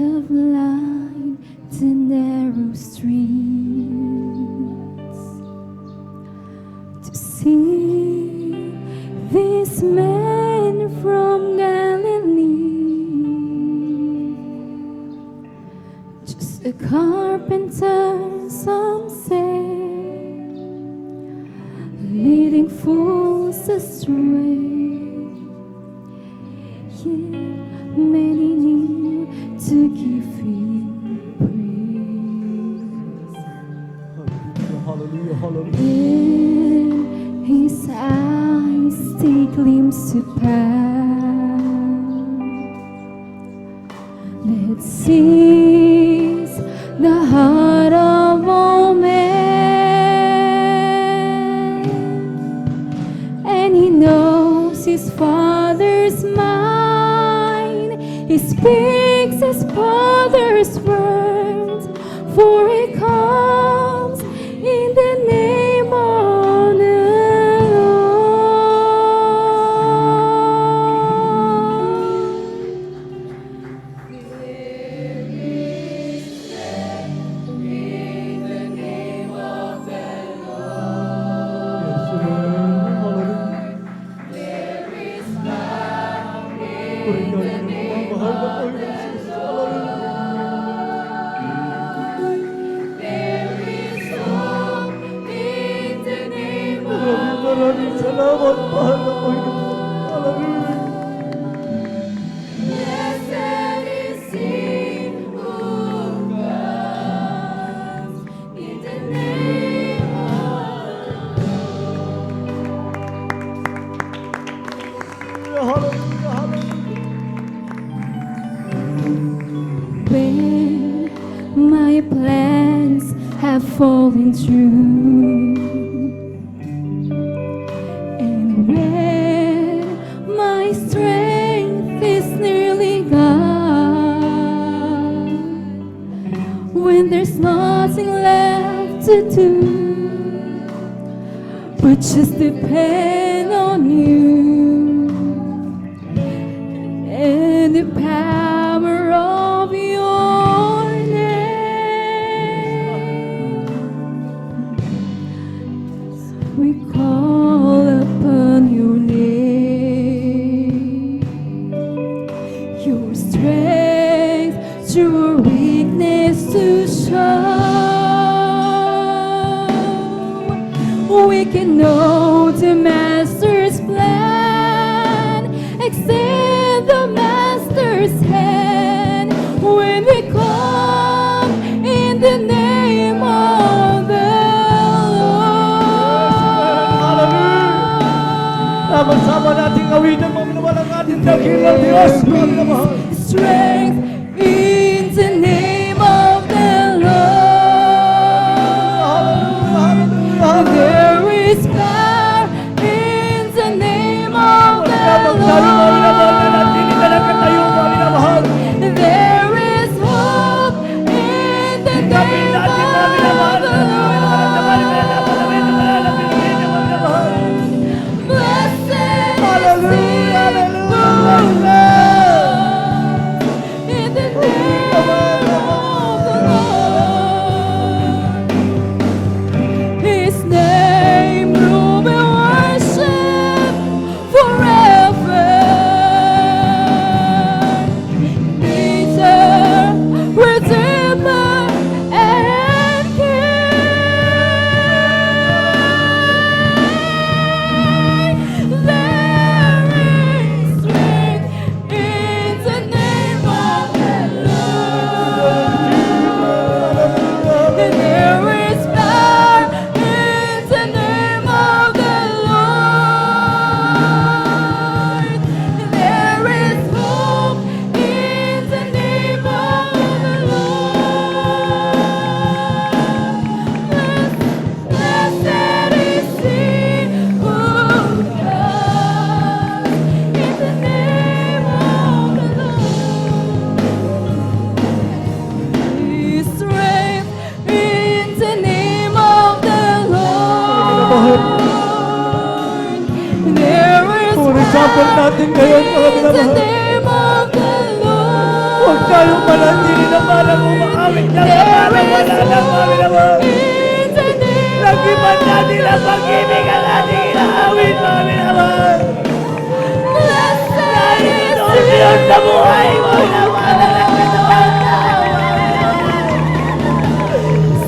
of light to narrow streets, to see this man from Galilee, just a carpenter, some say, leading fools astray. Yet many need to give Him praise. Hallelujah, hallelujah. In His eyes they glimpse to pass that sees the heart of all men, and He knows His Father's mind. He speaks His Father's words, for He comes in the name of the Salamat, mahal na Panginoon. Hallelujah. Blessed is He who comes in the name of Hallelujah, hallelujah. when my plans have fallen through, and when my strength is nearly gone, when there's nothing left to do but just depend on You and the power of Your name. We call upon Your name, Your strength through our weakness to show. We can know the Master's plan, extend the Master's hand when we come in the name of the Lord. Sama nating awitan mo, minawalang ating dakilang Diyos. Pagmamahal. Strength in the name of the Lord. There is power in the name of the Lord. There is hope in the name of the Lord. Blessed is He who comes tayo manatili na parang umaawit lang na parang wala lang, Mami naman. in the name Lagiman natin ang pag-ibig ang ating inaawit, Mami naman. Blessed is Diyos na buhay, Mami naman.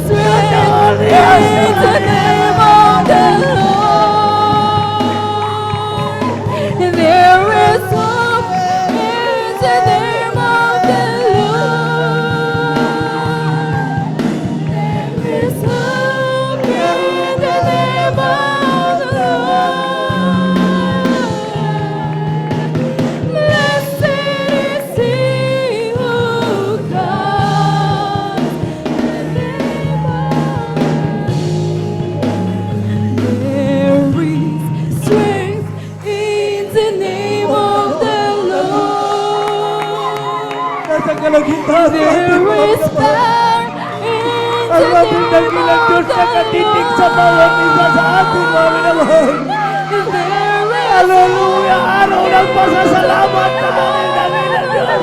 strength in the name of the Lord. There is hope in the name of the Lord. There is hope in the name of the Lord. Blessed is he who comes in the name of There is strength in the name of the Lord. Nasa kalagitnaan There natin, Mami is naman. power in Ang the ating name dakilang of Diyos the na katitig sa Lord. bawat isa sa atin, Mami naman. There is Hallelujah! Araw ng pasasalamat sa ating dakilang Diyos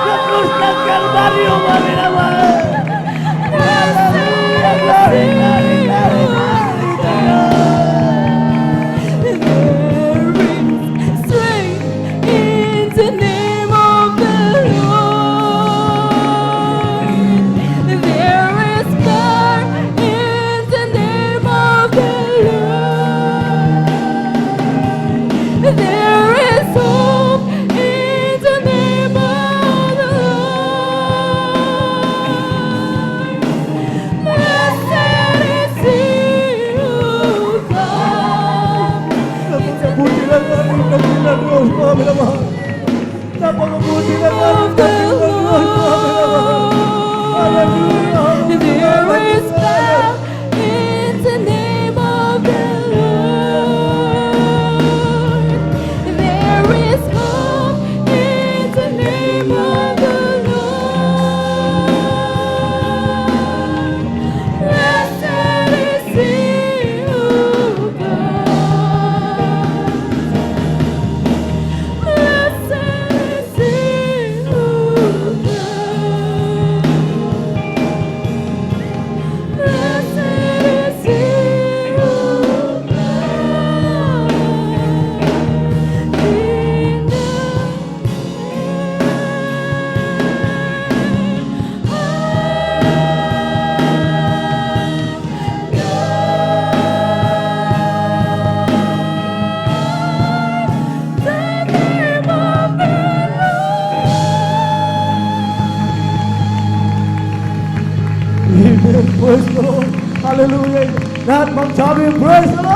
sa krus ng Kalbaryo, Mami naman. Hallelujah! Glory, glory, glory, glory to God. There is strength in the name of the Lord. There is power in the name of the Lord. There is hope in the name of the Lord. Blessed is he who comes. Napakabuti lang ating dakilang Diyos, Mami naman. Napakabuti lang ating dakilang Diyos, Mami naman. Hallelujah! There is power in the name of the Lord. There is hope in the name of the Lord. Blessed is he who comes. Blessed is he who comes. Blessed is he who comes. In the name of the Amen. Praise the Lord. Hallelujah. Lahat magsabi, praise the Lord.